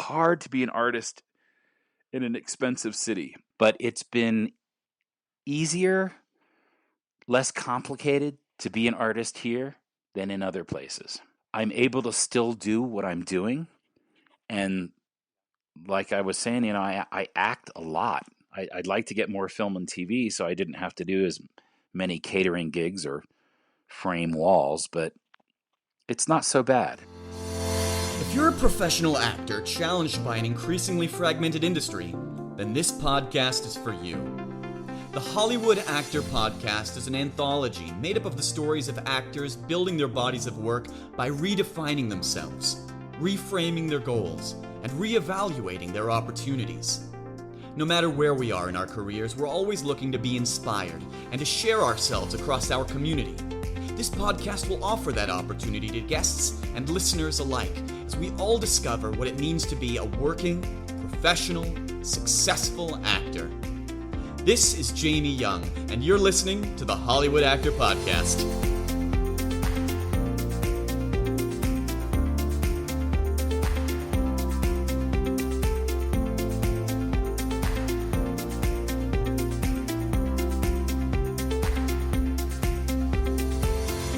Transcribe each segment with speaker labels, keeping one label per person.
Speaker 1: hard to be an artist in an expensive city, but it's been easier, less complicated to be an artist here than in other places. I'm able to still do what I'm doing. And like I was saying, I act a lot. I'd like to get more film and TV so I didn't have to do as many catering gigs or frame walls, but it's not so bad.
Speaker 2: If you're a professional actor challenged by an increasingly fragmented industry, then this podcast is for you. The Hollywood Actor Podcast is an anthology made up of the stories of actors building their bodies of work by redefining themselves, reframing their goals, and reevaluating their opportunities. No matter where we are in our careers, we're always looking to be inspired and to share ourselves across our community. This podcast will offer that opportunity to guests and listeners alike as we all discover what it means to be a working, professional, successful actor. This is Jamie Young, and you're listening to the Hollywood Actor Podcast.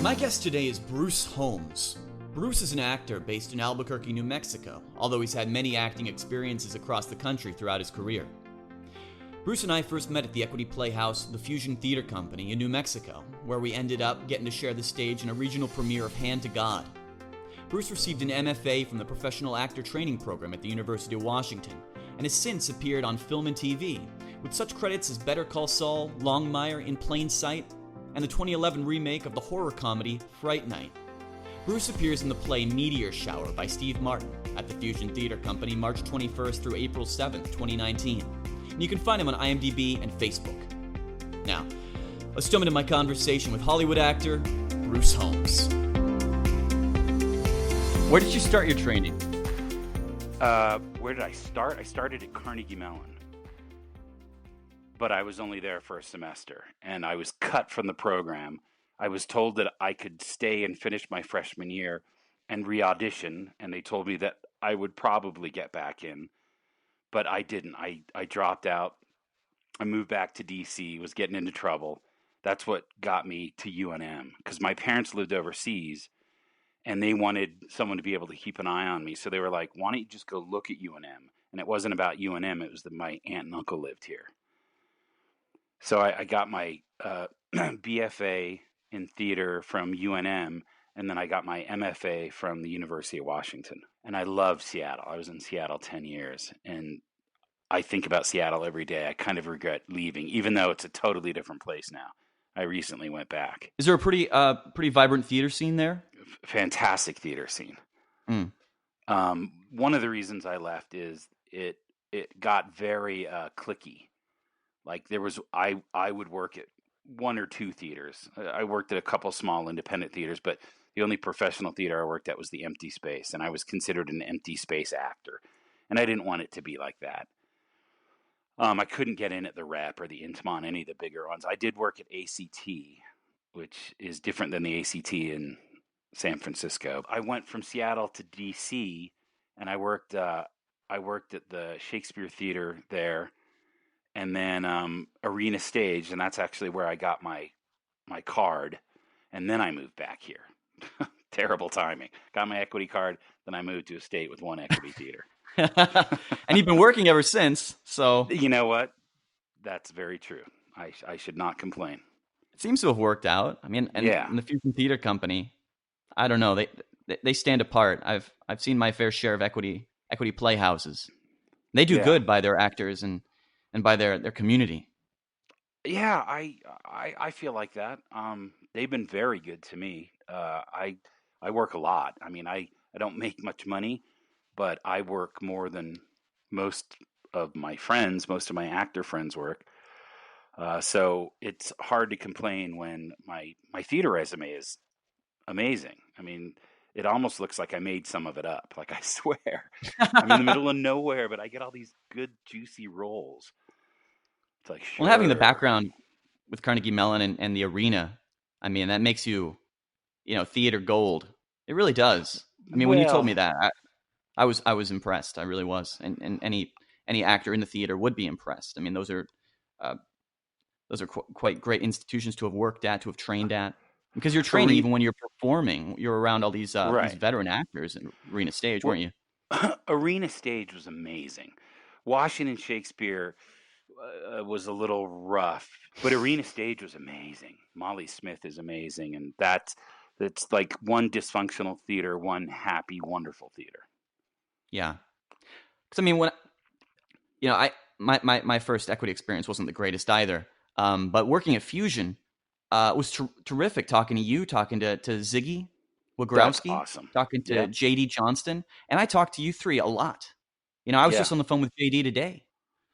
Speaker 2: My guest today is Bruce Holmes. Bruce is an actor based in Albuquerque, New Mexico, although he's had many acting experiences across the country throughout his career. Bruce and I first met at the Equity Playhouse, the Fusion Theater Company in New Mexico, where we ended up getting to share the stage in a regional premiere of Hand to God. Bruce received an MFA from the Professional Actor Training Program at the University of Washington, and has since appeared on film and TV, with such credits as Better Call Saul, Longmire, In Plain Sight, and the 2011 remake of the horror comedy Fright Night. Bruce appears in the play Meteor Shower by Steve Martin at the Fusion Theater Company March 21st through April 7th, 2019. And you can find him on IMDb and Facebook. Now, let's jump into my conversation with Hollywood actor Bruce Holmes. Where did you start your training?
Speaker 1: Where did I start? I started at Carnegie Mellon. But I was only there for a semester, and I was cut from the program. I was told that I could stay and finish my freshman year and re-audition, and they told me that I would probably get back in, but I didn't. I dropped out. I moved back to D.C., was getting into trouble. That's what got me to UNM, because my parents lived overseas, and they wanted someone to be able to keep an eye on me. So they were like, why don't you just go look at UNM? And it wasn't about UNM. It was that my aunt and uncle lived here. So I got my BFA in theater from UNM, and then I got my MFA from the University of Washington. And I loved Seattle. I was in Seattle 10 years, and I think about Seattle every day. I kind of regret leaving, even though it's a totally different place now. I recently went back.
Speaker 2: Is there a pretty vibrant theater scene there?
Speaker 1: Fantastic theater scene. One of the reasons I left is it got very cliquey. Like I would work at one or two theaters. I worked at a couple small independent theaters, but the only professional theater I worked at was the Empty Space, and I was considered an empty space actor, and I didn't want it to be like that. I couldn't get in at the Rep or the Intiman, any of the bigger ones. I did work at ACT, which is different than the ACT in San Francisco. I went from Seattle to DC, and I worked at the Shakespeare Theater there. And then Arena Stage, and that's actually where I got my card, and then I moved back here. Terrible timing. Got my equity card, then I moved to a state with one equity theater.
Speaker 2: And you've been working ever since, so...
Speaker 1: You know what? That's very true. I should not complain.
Speaker 2: It seems to have worked out. I mean, and
Speaker 1: yeah.
Speaker 2: In the Fusion Theater Company, I don't know, they stand apart. I've seen my fair share of equity playhouses. They do good by their actors and by their community.
Speaker 1: Yeah, I feel like that. They've been very good to me. I work a lot. I mean, I don't make much money, but I work more than most of my actor friends work. So it's hard to complain when my theater resume is amazing. I mean, it almost looks like I made some of it up. Like, I swear. I'm in the middle of nowhere, but I get all these good, juicy roles. It's like, sure.
Speaker 2: Well, having the background with Carnegie Mellon and the Arena, I mean, that makes you, theater gold. It really does. I mean, when you told me that, I was impressed. I really was, and any actor in the theater would be impressed. I mean, uh, those are quite great institutions to have worked at, to have trained at, because you're training
Speaker 1: Arena,
Speaker 2: even when you're performing. You're around all these
Speaker 1: right.
Speaker 2: veteran actors in arena stage,
Speaker 1: Well,
Speaker 2: weren't you?
Speaker 1: Arena stage was amazing. Washington Shakespeare was a little rough, but Arena Stage was amazing. Molly Smith is amazing, and that's like one dysfunctional theater, one happy, wonderful theater.
Speaker 2: Yeah, because I mean, when I my first equity experience wasn't the greatest either. But working at Fusion was terrific. Talking to you, talking to Ziggy
Speaker 1: That's
Speaker 2: Wagorowski,
Speaker 1: awesome.
Speaker 2: talking to
Speaker 1: Yeah,
Speaker 2: JD Johnston, and I talked to you three a lot. I was
Speaker 1: yeah,
Speaker 2: just on the phone with JD today.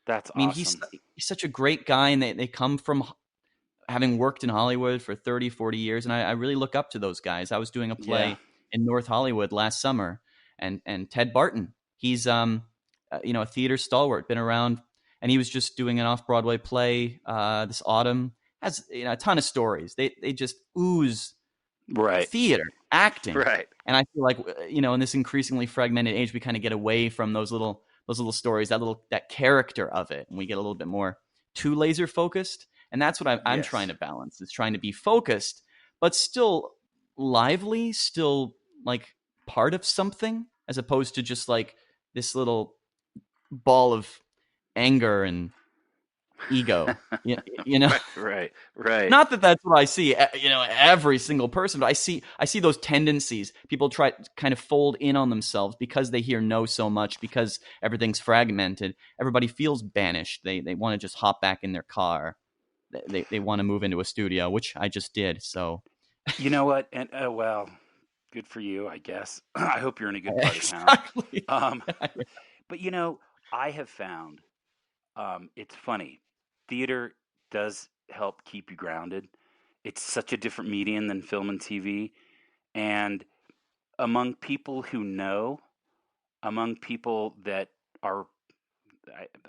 Speaker 1: that's
Speaker 2: I mean,
Speaker 1: awesome.
Speaker 2: he's such a great guy, and they come from having worked in Hollywood for 30, 40 years, and I really look up to those guys. I was doing a
Speaker 1: Yeah,
Speaker 2: play in North Hollywood last summer, and Ted Barton, he's a theater stalwart, been around, and he was just doing an off Broadway play this autumn. Has a ton of stories. They just ooze
Speaker 1: right,
Speaker 2: theater, acting,
Speaker 1: right.
Speaker 2: and I feel like in this increasingly fragmented age, we kind of get away from those little stories, that character of it, and we get a little bit more too laser focused. And that's what I'm trying
Speaker 1: Yes.
Speaker 2: to balance. Is trying to be focused, but still lively, still like part of something, as opposed to just like this little ball of anger and ego. You know,
Speaker 1: Right, right, right.
Speaker 2: not that that's what I see, every single person, but I see those tendencies. People try to kind of fold in on themselves because they hear no so much, because everything's fragmented. Everybody feels banished. They want to just hop back in their car. They want to move into a studio, which I just did. So
Speaker 1: You know what? And well, good for you, I guess. I hope you're in a good part of town.
Speaker 2: exactly.
Speaker 1: Um, but I have found it's funny. Theater does help keep you grounded. It's such a different medium than film and TV. And among people who know, among people that are,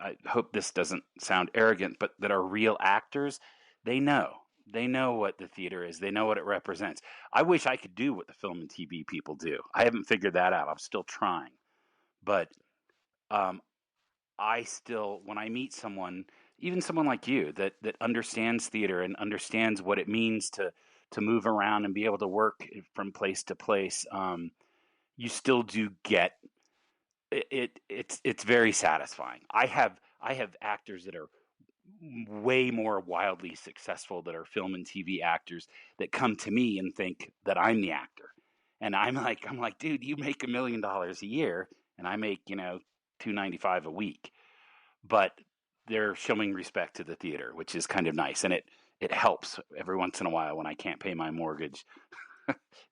Speaker 1: I hope this doesn't sound arrogant, but that are real actors, they know. They know what the theater is. They know what it represents. I wish I could do what the film and TV people do. I haven't figured that out. I'm still trying. But um, I still, when I meet someone, even someone like you, that understands theater and understands what it means to move around and be able to work from place to place, you still do get it's very satisfying. I have actors that are way more wildly successful that are film and TV actors that come to me and think that I'm the actor. And I'm like, dude, you make $1 million a year and I make, 295 a week. But they're showing respect to the theater, which is kind of nice. And it helps every once in a while when I can't pay my mortgage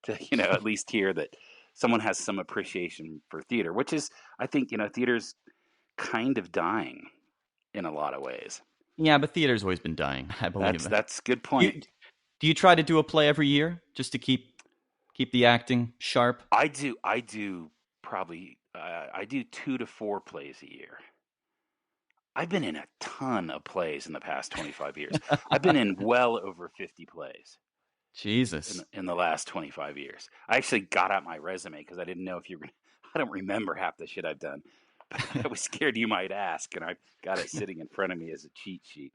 Speaker 1: to, at least hear that someone has some appreciation for theater, which is, I think, theater's kind of dying in a lot of ways.
Speaker 2: Yeah, but theater's always been dying, I
Speaker 1: That's
Speaker 2: believe.
Speaker 1: that's a good
Speaker 2: You,
Speaker 1: point.
Speaker 2: do you try to do a play every year just to keep the acting sharp?
Speaker 1: I do probably I do 2 to 4 plays a year. I've been in a ton of plays in the past 25 years. I've been in well over 50 plays in
Speaker 2: Jesus.
Speaker 1: in the last 25 years. I actually got out my resume because I didn't know if you were going to I don't remember half the shit I've done. But I was scared you might ask, and I got it sitting in front of me as a cheat sheet.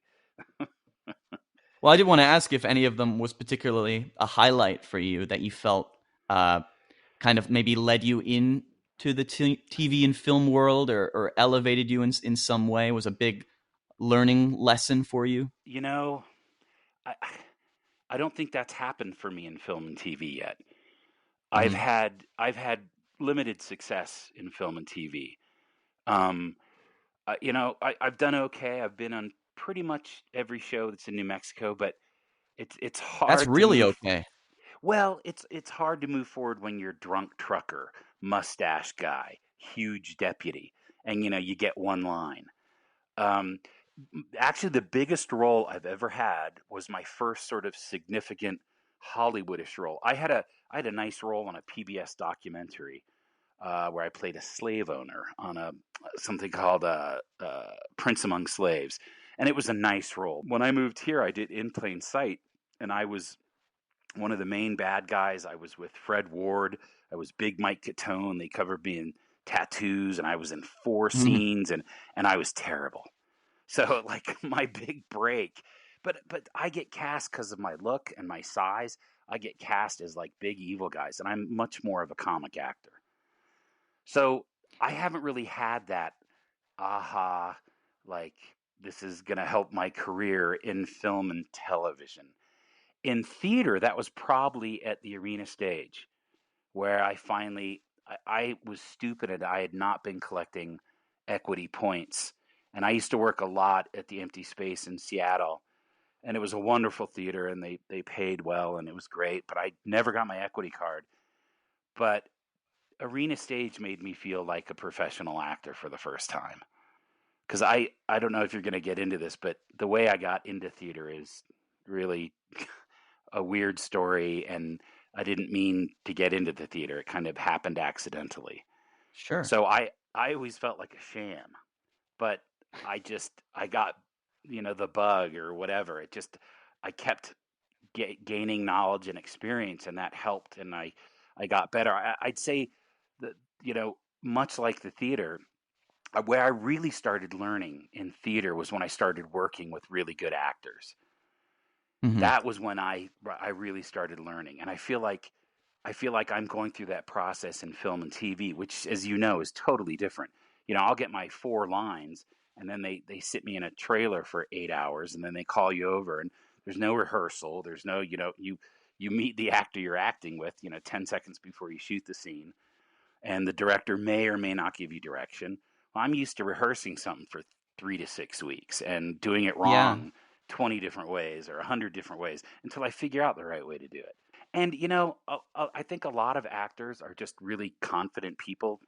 Speaker 2: Well, I did want to ask if any of them was particularly a highlight for you that you felt uh, kind of maybe led you into the TV and film world, or elevated you in some way, was a big learning lesson for you.
Speaker 1: You know, I I don't think that's happened for me in film and TV yet.
Speaker 2: Hmm.
Speaker 1: I've had limited success in film and TV. Um, I've done okay. I've been on pretty much every show that's in New Mexico, but it's
Speaker 2: That's
Speaker 1: hard to
Speaker 2: really
Speaker 1: move.
Speaker 2: okay.
Speaker 1: Well, it's hard to move forward when you're drunk trucker, mustache guy, huge deputy, and you get one line. Um, Actually, the biggest role I've ever had was my first sort of significant Hollywoodish role. I had a nice role on a PBS documentary where I played a slave owner on a something called Prince Among Slaves, and it was a nice role. When I moved here, I did In Plain Sight, and I was one of the main bad guys. I was with Fred Ward. I was Big Mike Catone. They covered me in tattoos, and I was in 4
Speaker 2: Mhm.
Speaker 1: scenes, and I was terrible. So like my big break, but I get cast because of my look and my size. I get cast as like big evil guys, and I'm much more of a comic actor. So I haven't really had that aha, like this is going to help my career in film and television. In theater, that was probably at the arena stage where I finally I was stupid and I had not been collecting equity points. And I used to work a lot at the Empty Space in Seattle, and it was a wonderful theater, and they paid well, and it was great, but I never got my equity card. But arena stage made me feel like a professional actor for the first time. Because I don't know if you're going to get into this, but the way I got into theater is really a weird story, and I didn't mean to get into the theater. It kind of happened accidentally.
Speaker 2: Sure.
Speaker 1: So I always felt like a sham, but I got the bug or whatever. It just I kept gaining knowledge and experience, and that helped, and I got better. I'd say that much like the theater, where I really started learning in theater was when I started working with really good actors.
Speaker 2: Mhm.
Speaker 1: That was when I really started learning, and I feel like I'm going through that process in film and TV, which, as you know, is totally different. I'll get my 4 lines, and then they sit me in a trailer for 8 hours, and then they call you over, and there's no rehearsal. There's no, you meet the actor you're acting with, 10 seconds before you shoot the scene, and the director may or may not give you direction. Well, I'm used to rehearsing something for 3 to 6 weeks and doing it
Speaker 2: Yeah.
Speaker 1: wrong 20 different ways or 100 different ways until I figure out the right way to do it. And I think a lot of actors are just really confident people.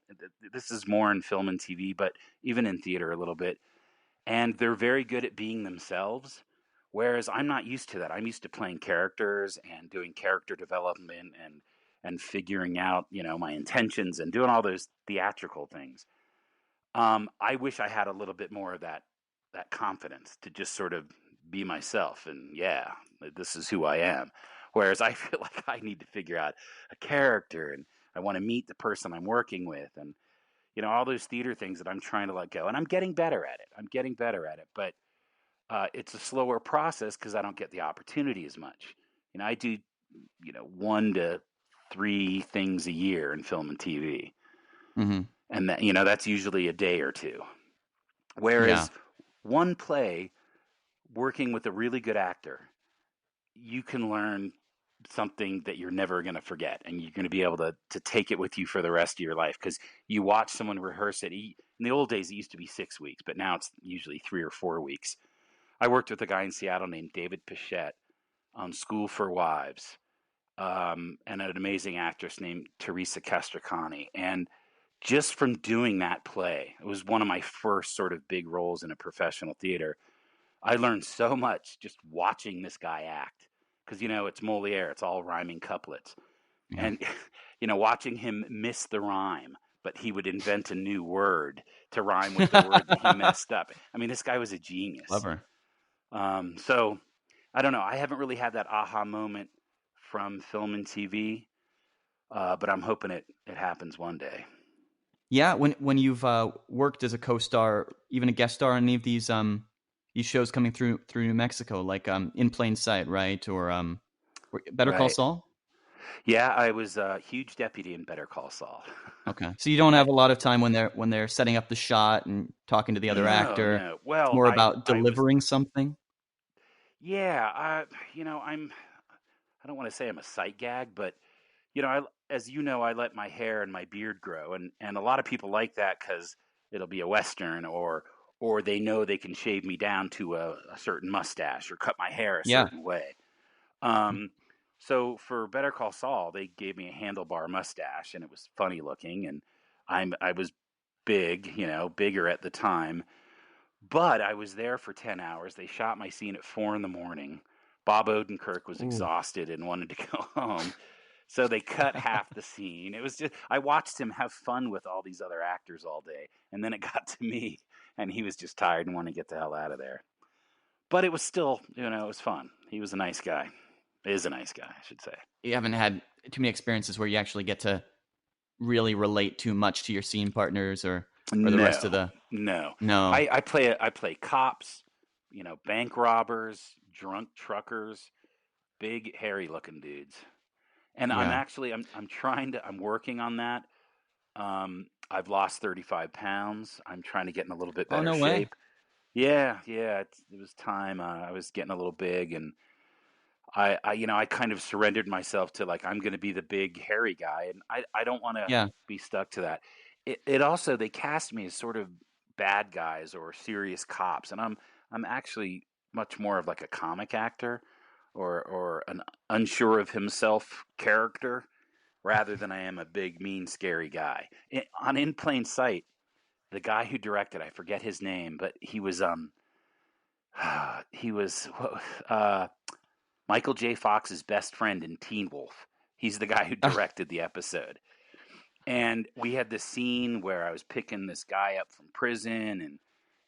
Speaker 1: This is more in film and TV, but even in theater a little bit. And they're very good at being themselves. Whereas I'm not used to that. I'm used to playing characters and doing character development and figuring out, my intentions and doing all those theatrical things. I wish I had a little bit more of that confidence to just sort of be myself and yeah, this is who I am. Whereas I feel like I need to figure out a character, and I want to meet the person I'm working with, and all those theater things that I'm trying to let go. And I'm getting better at it. But it's a slower process because I don't get the opportunity as much. I do 1 to 3 things a year in film and TV,
Speaker 2: Mhm.
Speaker 1: and that's usually a day or two.
Speaker 2: Yeah.
Speaker 1: Whereas one play, working with a really good actor, you can learn something that you're never going to forget, and you're going to be able to take it with you for the rest of your life because you watch someone rehearse it. In the old days, it used to be 6 weeks, but now it's usually 3 or 4 weeks. I worked with a guy in Seattle named David Pichette on School for Wives, and an amazing actress named Teresa Castracani. And just from doing that play, it was one of my first sort of big roles in a professional theater. I learned so much just watching this guy act because it's Moliere, it's all rhyming couplets,
Speaker 2: Yeah.
Speaker 1: and watching him miss the rhyme, but he would invent a new word to rhyme with the word that he messed up. I mean, this guy was a genius.
Speaker 2: Clever.
Speaker 1: So I don't know. I haven't really had that aha moment from film and TV, but I'm hoping it happens one day.
Speaker 2: Yeah, when you've worked as a co-star, even a guest star on any of these shows coming through New Mexico, like In Plain Sight, right? Or Better Call
Speaker 1: Right.
Speaker 2: Saul?
Speaker 1: Yeah, I was a huge deputy in Better Call Saul.
Speaker 2: Okay. So you don't
Speaker 1: I
Speaker 2: have a lot of time when they're setting up the shot and talking to the other
Speaker 1: no,
Speaker 2: actor.
Speaker 1: no.
Speaker 2: It's
Speaker 1: Well,
Speaker 2: more
Speaker 1: I
Speaker 2: about
Speaker 1: I was
Speaker 2: delivering something.
Speaker 1: yeah, I don't want to say I'm a sight gag, but as you know, I let my hair and my beard grow, and a lot of people like that because it'll be a western, or they know they can shave me down to a certain mustache or cut my hair a
Speaker 2: Yeah.
Speaker 1: certain way. Um, so for Better Call Saul, they gave me a handlebar mustache, and it was funny looking, and I was big, bigger at the time, but I was there for 10 hours. They shot my scene at 4 in the morning. Bob Odenkirk was
Speaker 2: Ooh.
Speaker 1: exhausted and wanted to go home. So they cut half the scene. It was just, I watched him have fun with all these other actors all day. And then it got to me, and he was just tired and wanted to get the hell out of there. But it was still, it was fun. He was a nice guy. Is a nice guy, I should say.
Speaker 2: You haven't had too many experiences where you actually get to really relate too much to your scene partners or the rest of
Speaker 1: No,
Speaker 2: the.
Speaker 1: no.
Speaker 2: No.
Speaker 1: I play cops, bank robbers, drunk truckers, big hairy looking dudes. And
Speaker 2: Yeah.
Speaker 1: I'm working on that. I've lost 35 pounds. I'm trying to get in a little bit
Speaker 2: Oh,
Speaker 1: better
Speaker 2: no way.
Speaker 1: shape. Yeah, yeah, it was time. I was getting a little big, and I kind of surrendered myself to like I'm going to be the big hairy guy, and I don't want to
Speaker 2: Yeah.
Speaker 1: be stuck to that. It also they cast me as sort of bad guys or serious cops, and I'm actually much more of like a comic actor or an unsure of himself character rather than I am a big mean scary guy. On In Plain Sight, the guy who directed, I forget his name, but he was Michael J. Fox's best friend in Teen Wolf. He's the guy who directed the episode. And we had this scene where I was picking this guy up from prison,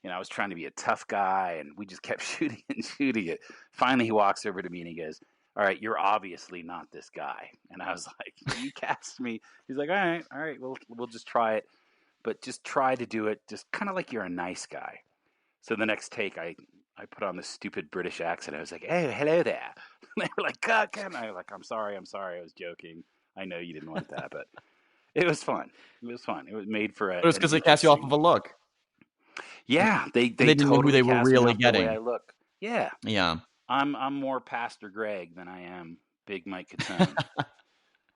Speaker 1: and I was trying to be a tough guy, and we just kept shooting and shooting it. Finally, he walks over to me and he goes, "All right, you're obviously not this guy." And I was like, "You cast me." He's like, all right, we'll just try it, but just try to do it just kind of like you're a nice guy." So the next take, I put on this stupid British accent. I was like, "Oh, hello there." And they were like, "God, can I?" Like, I'm sorry, I was joking. I know you didn't want that, but it was fun. It was fun. It was made for
Speaker 2: But it's
Speaker 1: an
Speaker 2: because they cast you off
Speaker 1: interesting.
Speaker 2: of a look.
Speaker 1: Yeah,
Speaker 2: And
Speaker 1: they
Speaker 2: they didn't know who
Speaker 1: totally
Speaker 2: they were
Speaker 1: cast me
Speaker 2: really
Speaker 1: off the way
Speaker 2: getting.
Speaker 1: I look. Yeah,
Speaker 2: Yeah.
Speaker 1: I'm more Pastor Greg than I am Big Mike Catone.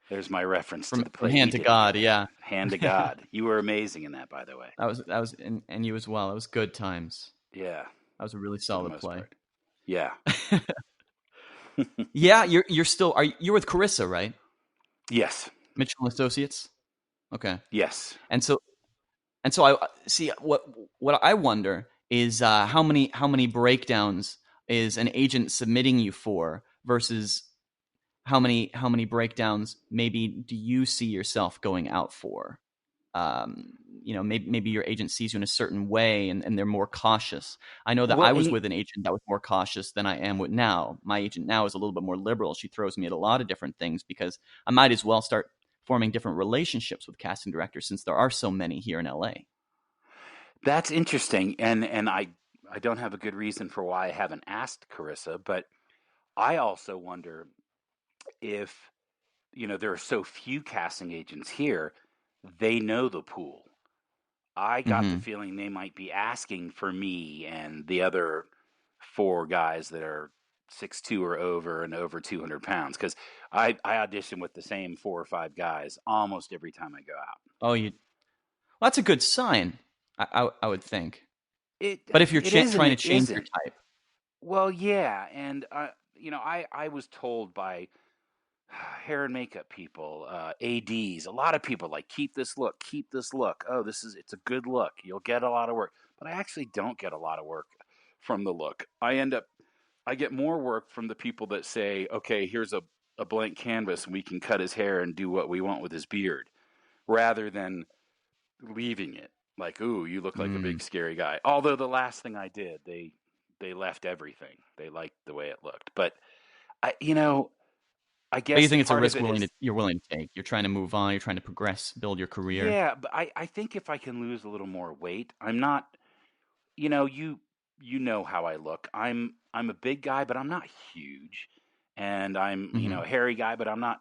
Speaker 1: There's my reference to the
Speaker 2: From
Speaker 1: play
Speaker 2: hand
Speaker 1: he
Speaker 2: to
Speaker 1: did
Speaker 2: God,
Speaker 1: together.
Speaker 2: yeah.
Speaker 1: Hand to
Speaker 2: Yeah.
Speaker 1: God. You were amazing in that, by the way.
Speaker 2: That was and you as well. It was good times.
Speaker 1: Yeah,
Speaker 2: That was a really
Speaker 1: for the
Speaker 2: solid
Speaker 1: most
Speaker 2: play.
Speaker 1: part. Yeah.
Speaker 2: Yeah, you're still you're with Carissa, right?
Speaker 1: Yes.
Speaker 2: Mitchell and Associates. Okay.
Speaker 1: Yes.
Speaker 2: And so I see what I wonder is how many breakdowns is an agent submitting you for versus how many breakdowns maybe do you see yourself going out for? Maybe your agent sees you in a certain way and they're more cautious. I know that
Speaker 1: Well,
Speaker 2: I was with an agent that was more cautious than I am with now. My agent now is a little bit more liberal. She throws me at a lot of different things because I might as well start forming different relationships with casting directors since there are so many here in LA.
Speaker 1: that's interesting, and I don't have a good reason for why I haven't asked Carissa, but I also wonder if there are so few casting agents here, they know the pool. I got the
Speaker 2: Mm-hmm.
Speaker 1: feeling they might be asking for me and the other four guys that are 6'2" or over and over 200 pounds because I audition with the same four or five guys almost every time I go out.
Speaker 2: Oh, well, that's a good sign. I would think.
Speaker 1: It
Speaker 2: But if you're
Speaker 1: it is and
Speaker 2: trying to
Speaker 1: it
Speaker 2: change your
Speaker 1: isn't.
Speaker 2: type,
Speaker 1: Well, yeah, and I was told by hair and makeup people, ADs, a lot of people like keep this look, keep this look. Oh, it's a good look. You'll get a lot of work, but I actually don't get a lot of work from the look. I get more work from the people that say, okay, here's a blank canvas and we can cut his hair and do what we want with his beard, rather than leaving it like, ooh, you look like a
Speaker 2: mm.
Speaker 1: big scary guy. Although the last thing I did, they left everything. They liked the way it looked, but I you know I
Speaker 2: But you
Speaker 1: guess
Speaker 2: think it's a
Speaker 1: part of
Speaker 2: risk
Speaker 1: it is,
Speaker 2: you're willing to take. You're trying to move on. You're trying to progress, build your career.
Speaker 1: yeah, but I think if I can lose a little more weight, I'm not, you know, you know how I look. I'm a big guy, but I'm not huge. And I'm,
Speaker 2: Hmm.
Speaker 1: a hairy guy, but I'm not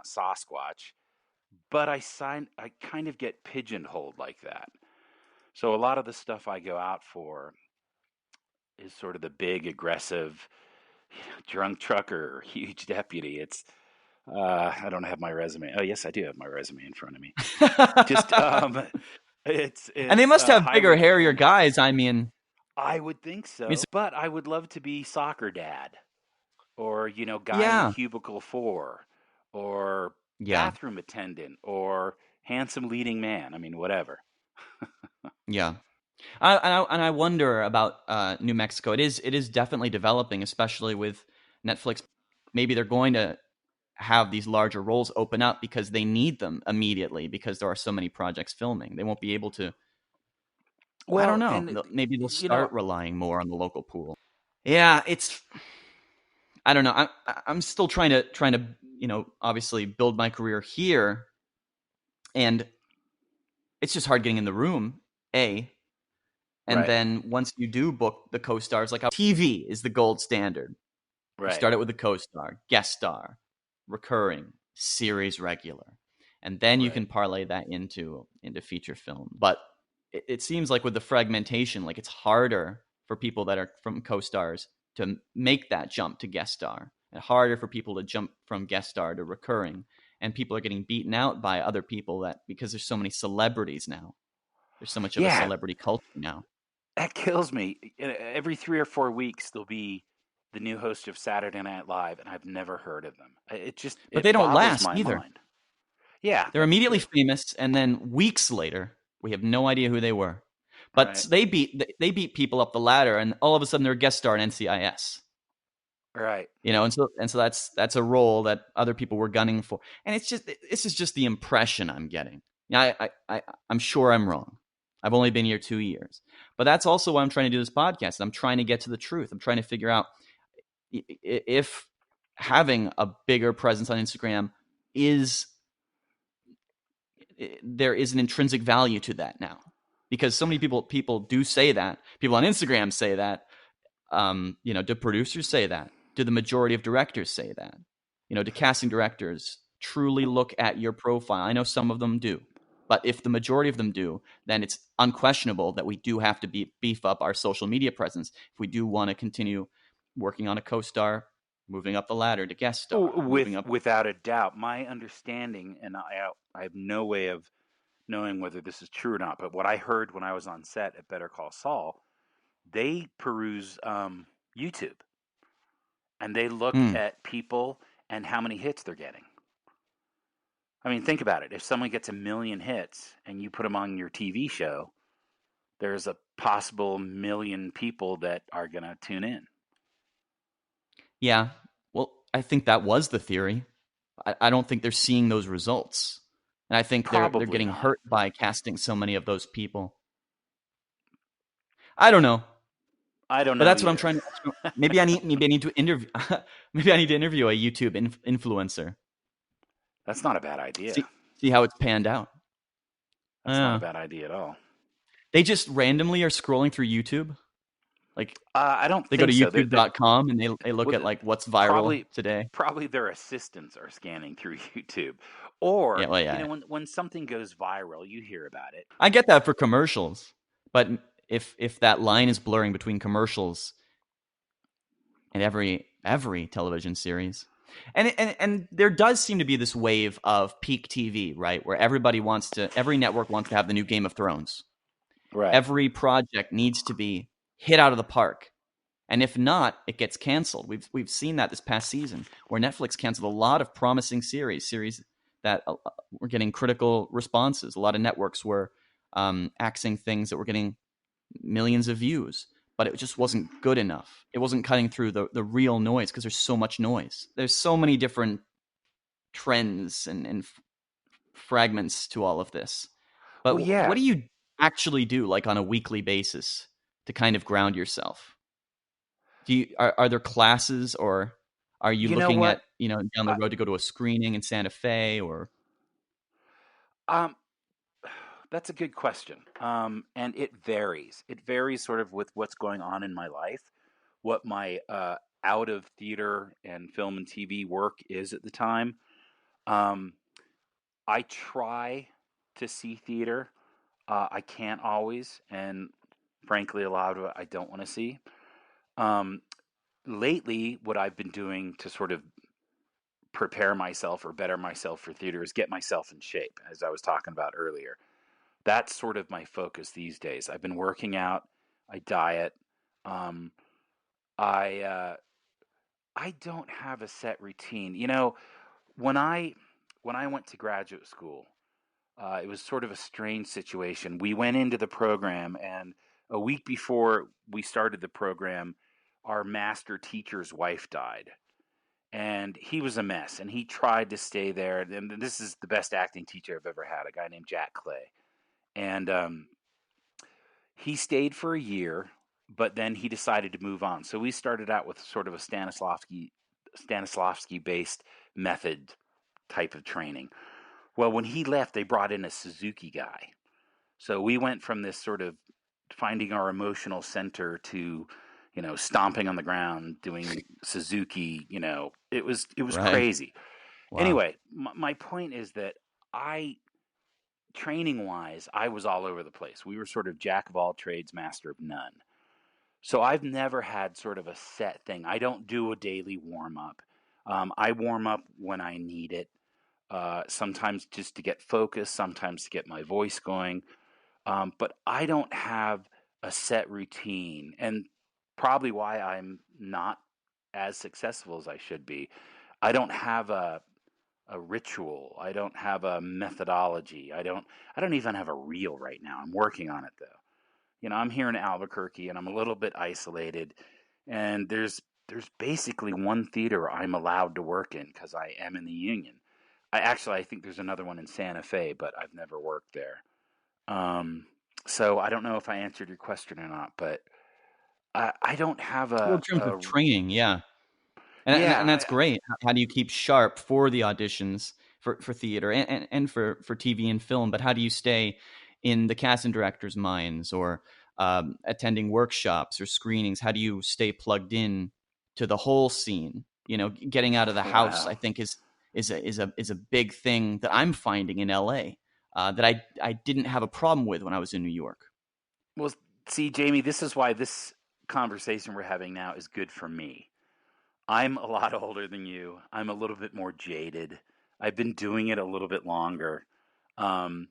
Speaker 1: Sasquatch. But I kind of get pigeonholed like that. So a lot of the stuff I go out for is sort of the big, aggressive, drunk trucker or huge deputy. I don't have my resume. Oh, yes, I do have my resume in front of me. Just
Speaker 2: And they
Speaker 1: it's
Speaker 2: must have
Speaker 1: highway
Speaker 2: bigger, hairier
Speaker 1: patrolman.
Speaker 2: guys. I mean,
Speaker 1: I would think
Speaker 2: it's,
Speaker 1: so, but I would love to be soccer dad or guy in
Speaker 2: yeah,
Speaker 1: cubicle 4 or
Speaker 2: yeah,
Speaker 1: bathroom attendant or handsome leading man. I mean, whatever.
Speaker 2: yeah. And I wonder about New Mexico. It is definitely developing, especially with Netflix. Maybe they're going to have these larger roles open up because they need them immediately because there are so many projects filming. They won't be able to. I don't
Speaker 1: Well,
Speaker 2: know.
Speaker 1: and
Speaker 2: Maybe they'll
Speaker 1: you know,
Speaker 2: start relying more on the local pool. Yeah, it's. I don't know. I'm still trying to obviously build my career here, And it's just hard getting in the room, A. And
Speaker 1: Right.
Speaker 2: then once you do book the co-stars, like how TV is the gold standard. You
Speaker 1: Right.
Speaker 2: start out with a co-star, guest star, recurring, series regular. And then you
Speaker 1: Right.
Speaker 2: can parlay that into feature film. But it seems like with the fragmentation, like it's harder for people that are from co-stars to make that jump to guest star, and harder for people to jump from guest star to recurring. And people are getting beaten out by other people that because there's so many celebrities now. There's so much of a
Speaker 1: Yeah,
Speaker 2: celebrity culture now.
Speaker 1: that kills me. Every 3 or 4 weeks, there'll be the new host of Saturday Night Live, and I've never heard of them.
Speaker 2: But they
Speaker 1: It
Speaker 2: don't
Speaker 1: boggles
Speaker 2: last
Speaker 1: my
Speaker 2: either.
Speaker 1: mind. Yeah,
Speaker 2: They're
Speaker 1: that's
Speaker 2: immediately
Speaker 1: true.
Speaker 2: famous, and then weeks later, we have no idea who they were. But
Speaker 1: Right.
Speaker 2: they beat people up the ladder, and all of a sudden they're a guest star in NCIS.
Speaker 1: Right.
Speaker 2: And so that's a role that other people were gunning for, and this is just the impression I'm getting. Yeah, I'm sure I'm wrong. I've only been here 2 years, but that's also why I'm trying to do this podcast. I'm trying to get to the truth. I'm trying to figure out if having a bigger presence on Instagram is there is an intrinsic value to that now, because so many people do say that. People on Instagram say that. Do producers say that? Do the majority of directors say that? Do casting directors truly look at your profile? I know some of them do, but if the majority of them do, then it's unquestionable that we do have to beef up our social media presence if we do want to continue working on a co-star, moving up the ladder to guest star, moving up.
Speaker 1: Without a doubt, my understanding, and I have no way of knowing whether this is true or not, but what I heard when I was on set at Better Call Saul, they peruse YouTube and they look
Speaker 2: Mm,
Speaker 1: at people and how many hits they're getting. I mean, think about it. If someone gets 1,000,000 hits and you put them on your TV show, there's a possible 1,000,000 people that are going to tune in.
Speaker 2: yeah, well, I think that was the theory. I don't think they're seeing those results. And I think they're
Speaker 1: Probably
Speaker 2: getting
Speaker 1: not.
Speaker 2: hurt by casting so many of those people. I don't know,
Speaker 1: I don't
Speaker 2: but
Speaker 1: know
Speaker 2: that's what I'm
Speaker 1: either.
Speaker 2: trying to. Maybe I need to interview. Maybe I need to interview a YouTube influencer.
Speaker 1: That's not a bad idea.
Speaker 2: See how it's panned out.
Speaker 1: That's not a
Speaker 2: Uh,
Speaker 1: bad idea at all.
Speaker 2: they just randomly are scrolling through YouTube. Like
Speaker 1: I don't
Speaker 2: they go to
Speaker 1: think so.
Speaker 2: YouTube.com and they look
Speaker 1: Well,
Speaker 2: at like what's viral
Speaker 1: probably
Speaker 2: today.
Speaker 1: probably their assistants are scanning through YouTube,
Speaker 2: Yeah,
Speaker 1: or
Speaker 2: well, yeah.
Speaker 1: when something goes viral, you hear about it.
Speaker 2: I get that for commercials, but if that line is blurring between commercials and every television series. And there does seem to be this wave of peak TV, right? Where every network wants to have the new Game of Thrones.
Speaker 1: Right.
Speaker 2: Every project needs to be hit out of the park. And if not, it gets canceled. We've seen that this past season, where Netflix canceled a lot of promising series that were getting critical responses. A lot of networks were axing things that were getting millions of views, but it just wasn't good enough. It wasn't cutting through the real noise, because there's so much noise. There's so many different trends and fragments to all of this. But
Speaker 1: Well,
Speaker 2: what
Speaker 1: yeah.
Speaker 2: do you actually do, like on a weekly basis, to kind of ground yourself? Are there classes, or are you
Speaker 1: You know
Speaker 2: looking
Speaker 1: what?
Speaker 2: at down the
Speaker 1: I,
Speaker 2: road to go to a screening in Santa Fe, or
Speaker 1: um, that's a good question. And it varies. It varies sort of with what's going on in my life, what my out of theater and film and TV work is at the time. Um, I try to see theater. I can't always, and frankly, a lot of it I don't want to see. Um, Lately, what I've been doing to sort of prepare myself or better myself for theater is get myself in shape, as I was talking about earlier. That's sort of my focus these days. I've been working out, I diet. Um, I I don't have a set routine. When I when I went to graduate school, it was sort of a strange situation. We went into the program, and a week before we started the program, our master teacher's wife died. And he was a mess, and he tried to stay there. And this is the best acting teacher I've ever had, a guy named Jack Clay. And he stayed for a year, but then he decided to move on. So we started out with sort of a Stanislavski based method type of training. Well, when he left, they brought in a Suzuki guy. So we went from this sort of finding our emotional center to, stomping on the ground, doing Suzuki. It was
Speaker 2: Right.
Speaker 1: crazy.
Speaker 2: Wow.
Speaker 1: Anyway, my point is that I, training wise, I was all over the place. We were sort of jack of all trades, master of none. So I've never had sort of a set thing. I don't do a daily warm up. I warm up when I need it. Sometimes just to get focused, sometimes to get my voice going. But I don't have a set routine, and probably why I'm not as successful as I should be. I don't have a ritual. I don't have a methodology. I don't even have a reel right now. I'm working on it though. I'm here in Albuquerque and I'm a little bit isolated, and there's basically one theater I'm allowed to work in because I am in the union. I think there's another one in Santa Fe, but I've never worked there. Um, so I don't know if I answered your question or not, but I don't have
Speaker 2: Well,
Speaker 1: a,
Speaker 2: in terms of
Speaker 1: a
Speaker 2: training, yeah. And
Speaker 1: yeah.
Speaker 2: that's great. How do you keep sharp for the auditions for theater and for TV and film? But how do you stay in the casting director's minds, or attending workshops or screenings? How do you stay plugged in to the whole scene? Getting out of the house, I
Speaker 1: Wow.
Speaker 2: think is a big thing that I'm finding in LA, that I didn't have a problem with when I was in New York.
Speaker 1: Well, see, Jamie, this is why this conversation we're having now is good for me. I'm a lot older than you. I'm a little bit more jaded. I've been doing it a little bit longer. Um,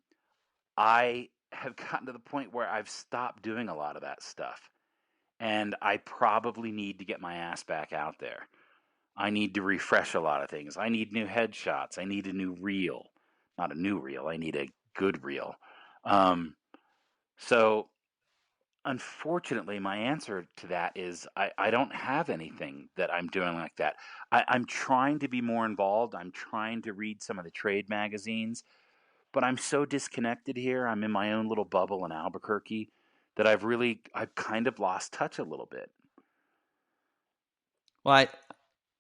Speaker 1: I have gotten to the point where I've stopped doing a lot of that stuff. And I probably need to get my ass back out there. I need to refresh a lot of things. I need new headshots. I need a new reel. Not a new reel. I need a good reel. Um, so unfortunately, my answer to that is I don't have anything that I'm doing like that. I'm trying to be more involved. I'm trying to read some of the trade magazines, but I'm so disconnected here. I'm in my own little bubble in Albuquerque that I've kind of lost touch a little bit.
Speaker 2: Well,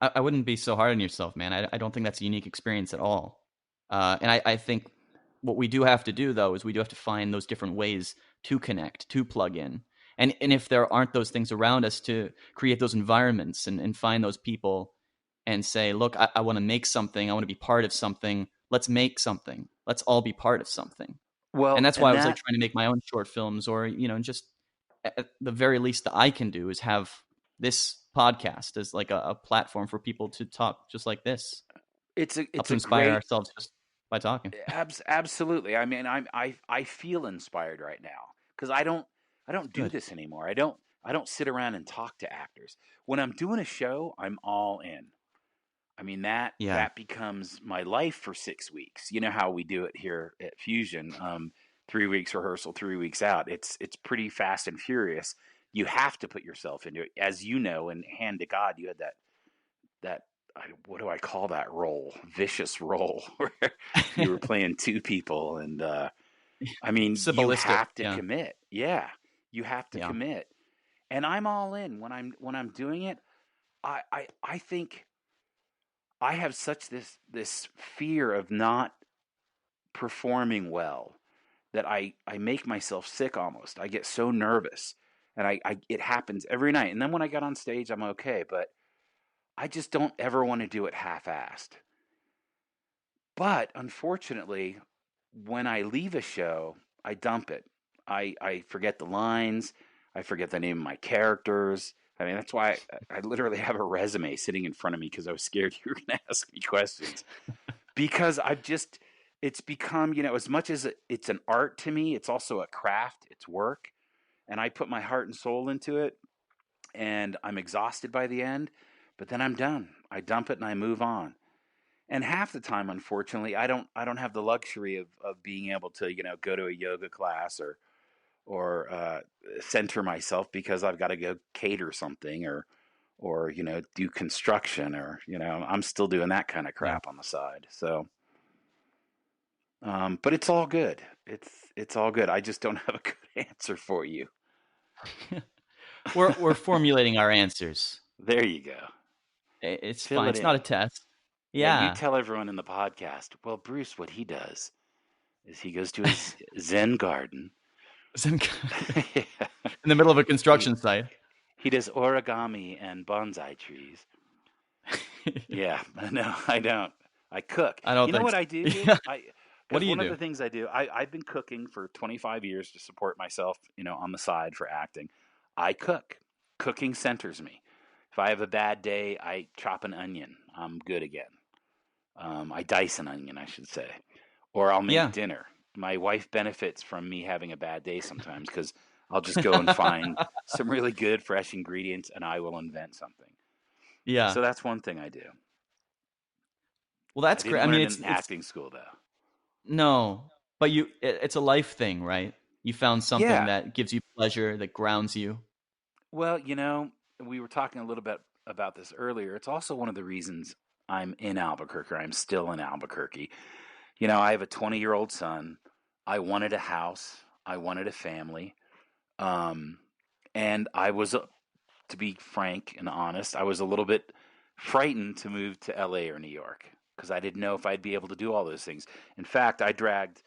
Speaker 2: I wouldn't be so hard on yourself, man. I don't think that's a unique experience at all. And I think what we do have to do, though, is we do have to find those different ways to connect, to plug in. And if there aren't those things around us, to create those environments and find those people and say, look, I want to make something. I want to be part of something. Let's make something. Let's all be part of something. And
Speaker 1: Well,
Speaker 2: that's why
Speaker 1: and
Speaker 2: I was like
Speaker 1: that
Speaker 2: trying to make my own short films, or, just at the very least that I can do is have this podcast as like a platform for people to talk just like this,
Speaker 1: it's a
Speaker 2: help
Speaker 1: it's
Speaker 2: to
Speaker 1: a
Speaker 2: inspire
Speaker 1: great
Speaker 2: ourselves just by talking.
Speaker 1: absolutely. I mean, I feel inspired right now because I don't do
Speaker 2: Good.
Speaker 1: this anymore. I don't sit around and talk to actors. When I'm doing a show, I'm all in. I mean
Speaker 2: Yeah.
Speaker 1: that becomes my life for 6 weeks. You know how we do it here at Fusion. 3 weeks rehearsal, 3 weeks out. It's pretty fast and furious. You have to put yourself into it, as you know. And hand to God, you had that what do I call that role? Vicious role where you were playing two people, and I mean, you
Speaker 2: Symbolistic.
Speaker 1: have to
Speaker 2: Yeah.
Speaker 1: commit. Yeah, you have to
Speaker 2: Yeah.
Speaker 1: commit. And I'm all in when I'm doing it. I think I have such this fear of not performing well that I make myself sick almost. I get so nervous, and I it happens every night. And then when I get on stage, I'm okay, but I just don't ever want to do it half-assed. But unfortunately, when I leave a show, I dump it. I forget the lines. I forget the name of my characters. I mean, that's why I literally have a resume sitting in front of me because I was scared you were going to ask me questions. Because it's become, as much as it's an art to me, it's also a craft, it's work. And I put my heart and soul into it, and I'm exhausted by the end, but then I'm done. I dump it and I move on. And half the time, unfortunately, I don't have the luxury of being able to go to a yoga class or center myself because I've got to go cater something or do construction or I'm still doing that kind of
Speaker 2: Yeah.
Speaker 1: crap on the side. So, but it's all good. It's all good. I just don't have a good answer for you.
Speaker 2: We're formulating our answers.
Speaker 1: There you go.
Speaker 2: It's
Speaker 1: Fill
Speaker 2: fine.
Speaker 1: it
Speaker 2: It's not a
Speaker 1: in.
Speaker 2: test.
Speaker 1: Yeah, you
Speaker 2: Yeah.
Speaker 1: tell everyone in the podcast. Well, Bruce, what he does is he goes to his Zen garden.
Speaker 2: In
Speaker 1: Yeah.
Speaker 2: the middle of a
Speaker 1: He
Speaker 2: construction site.
Speaker 1: he does origami and bonsai trees. Yeah, no, I don't. I cook.
Speaker 2: I don't
Speaker 1: You know
Speaker 2: think
Speaker 1: what
Speaker 2: so.
Speaker 1: I do?
Speaker 2: Yeah. What
Speaker 1: Because
Speaker 2: do you
Speaker 1: one of
Speaker 2: do?
Speaker 1: the things I do, I've been cooking for 25 years to support myself, on the side for acting. I cook. Cooking centers me. If I have a bad day, I chop an onion. I'm good again. I dice an onion, I should say, or I'll make
Speaker 2: Yeah.
Speaker 1: dinner. My wife benefits from me having a bad day sometimes because I'll just go and find some really good fresh ingredients and I will invent something.
Speaker 2: Yeah.
Speaker 1: So that's one thing I do.
Speaker 2: Well,
Speaker 1: I
Speaker 2: that's great.
Speaker 1: didn't
Speaker 2: I mean,
Speaker 1: learn it
Speaker 2: it's
Speaker 1: in
Speaker 2: it's
Speaker 1: acting school though.
Speaker 2: no, but it's a life thing, right? You found something
Speaker 1: Yeah.
Speaker 2: that gives you pleasure, that grounds you.
Speaker 1: Well, we were talking a little bit about this earlier. It's also one of the reasons I'm in Albuquerque. I'm still in Albuquerque. I have a 20-year-old son. I wanted a house. I wanted a family. Um, and I was, to be frank and honest, I was a little bit frightened to move to LA or New York because I didn't know if I'd be able to do all those things. In fact, I dragged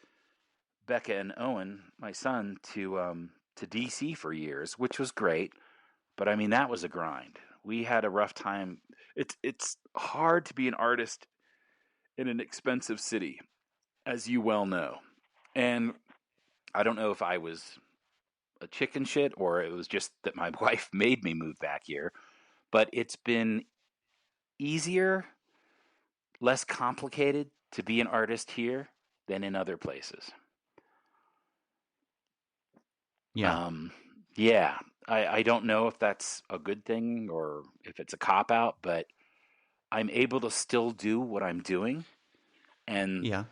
Speaker 1: Becca and Owen, my son, to DC for years, which was great. But I mean, that was a grind. We had a rough time. It's hard to be an artist in an expensive city, as you well know. And I don't know if I was a chicken shit or it was just that my wife made me move back here, but it's been easier, less complicated to be an artist here than in other places.
Speaker 2: Yeah.
Speaker 1: Um, yeah, I don't know if that's a good thing or if it's a cop out, but I'm able to still do what I'm doing. And
Speaker 2: Yeah.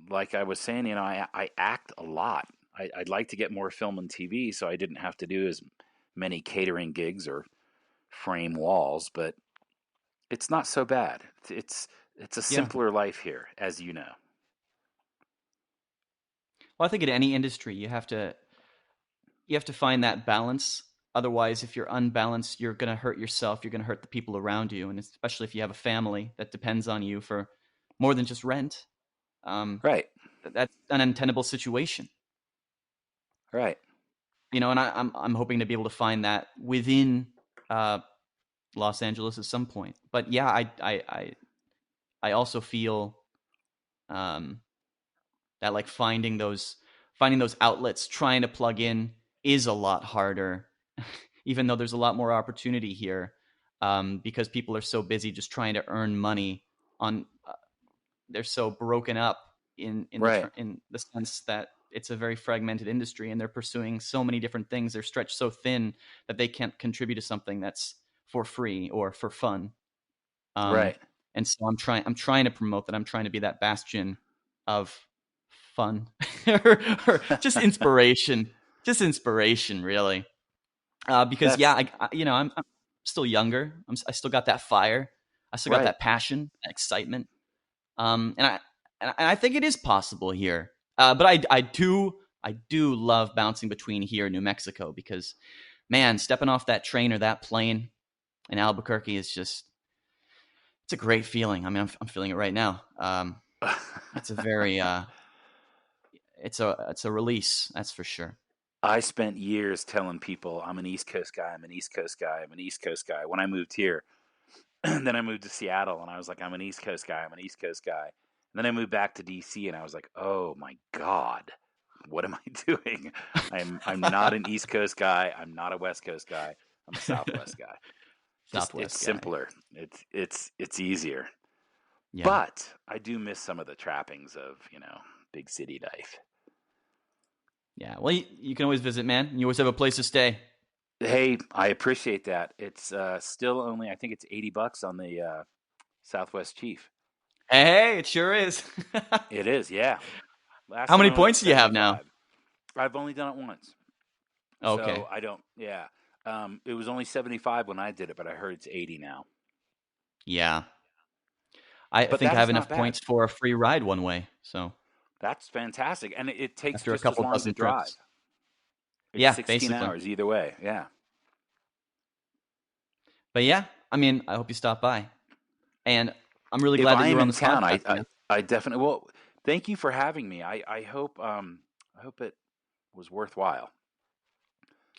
Speaker 1: like I was saying, I act a lot. I'd like to get more film and TV so I didn't have to do as many catering gigs or frame walls, but it's not so bad. It's a
Speaker 2: Yeah.
Speaker 1: simpler life here, as you know.
Speaker 2: Well, I think in any industry, you have to find that balance. Otherwise, if you're unbalanced, you're going to hurt yourself. You're going to hurt the people around you, and especially if you have a family that depends on you for more than just rent. Um,
Speaker 1: Right,
Speaker 2: that's an untenable situation.
Speaker 1: right,
Speaker 2: And I'm hoping to be able to find that within uh, Los Angeles at some point. But yeah, I also feel um, that like finding those outlets, trying to plug in is a lot harder, even though there's a lot more opportunity here, because people are so busy just trying to earn money on. They're so broken up
Speaker 1: right,
Speaker 2: in the sense that it's a very fragmented industry, and they're pursuing so many different things. They're stretched so thin that they can't contribute to something that's for free or for fun. Um,
Speaker 1: right.
Speaker 2: and so I'm trying to promote that. I'm trying to be that bastion of fun or just inspiration, really. Because yeah,
Speaker 1: That's
Speaker 2: I'm still younger. I still got that fire. I still got
Speaker 1: right.
Speaker 2: that passion, that excitement. And I think it is possible here. But I do love bouncing between here and New Mexico because, man, stepping off that train or that plane in Albuquerque is just it's a great feeling. I mean, I'm feeling it right now. It's a very it's a release, that's for sure.
Speaker 1: I spent years telling people I'm an East Coast guy, I'm an East Coast guy, I'm an East Coast guy. When I moved here, and then I moved to Seattle and I was like, I'm an East Coast guy, I'm an East Coast guy. And then I moved back to DC and I was like, oh my God, what am I doing? I'm not an East Coast guy, I'm not a West Coast guy, I'm a Southwest guy. Just it's
Speaker 2: Southwest guy.
Speaker 1: simpler. It's easier.
Speaker 2: Yeah.
Speaker 1: But I do miss some of the trappings of, big city life.
Speaker 2: Yeah. Well, you can always visit, man. You always have a place to stay.
Speaker 1: Hey, I appreciate that. It's still only, I think it's $80 on the Southwest Chief.
Speaker 2: Hey, it sure is.
Speaker 1: It is, yeah.
Speaker 2: How
Speaker 1: Last time
Speaker 2: many
Speaker 1: I went, it
Speaker 2: points
Speaker 1: was
Speaker 2: do you have now?
Speaker 1: 75. I've only done it once,
Speaker 2: Okay.
Speaker 1: so I don't. Yeah, it was only 75 when I did it, but I heard it's 80 now.
Speaker 2: Yeah. I
Speaker 1: But
Speaker 2: think
Speaker 1: that
Speaker 2: I have
Speaker 1: is not
Speaker 2: enough
Speaker 1: bad.
Speaker 2: points for a free ride one way. So
Speaker 1: That's fantastic, and it takes
Speaker 2: after a
Speaker 1: just as
Speaker 2: couple
Speaker 1: long to
Speaker 2: dozen
Speaker 1: drive.
Speaker 2: trips.
Speaker 1: It's
Speaker 2: Yeah,
Speaker 1: 16
Speaker 2: basically.
Speaker 1: hours either way. Yeah.
Speaker 2: But yeah, I mean, I hope you stop by. And I'm really
Speaker 1: If
Speaker 2: glad that
Speaker 1: I
Speaker 2: you
Speaker 1: am
Speaker 2: were on
Speaker 1: in
Speaker 2: this
Speaker 1: town,
Speaker 2: podcast, man.
Speaker 1: I definitely. Well, thank you for having me. I hope it was worthwhile.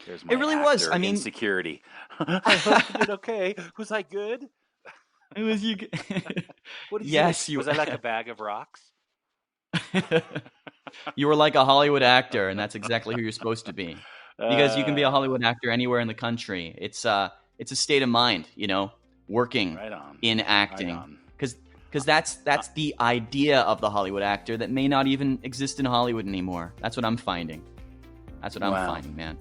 Speaker 1: There's
Speaker 2: It
Speaker 1: my
Speaker 2: really was.
Speaker 1: actor
Speaker 2: I mean,
Speaker 1: insecurity. I hope I did okay. Was I good?
Speaker 2: it was you.
Speaker 1: What did you say?
Speaker 2: Yes, you.
Speaker 1: Was I like a bag of rocks?
Speaker 2: You were like a Hollywood actor, and that's exactly who you're supposed to be. Because you can be a
Speaker 1: Uh,
Speaker 2: Hollywood actor anywhere in the country. It's a state of mind, working
Speaker 1: right on.
Speaker 2: in
Speaker 1: Right
Speaker 2: acting.
Speaker 1: on.
Speaker 2: Because that's the idea of the Hollywood actor that may not even exist in Hollywood anymore. That's what I'm finding. That's what I'm
Speaker 1: Wow.
Speaker 2: finding, man.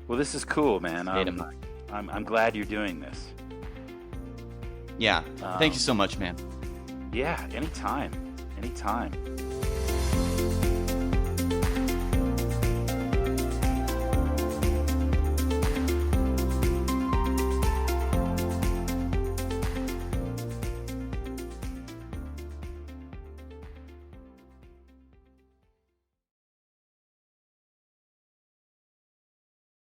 Speaker 1: Well, this is cool, man.
Speaker 2: State of mind.
Speaker 1: I'm glad you're doing this.
Speaker 2: Yeah. Thank you so much, man.
Speaker 1: Yeah, anytime. Anytime.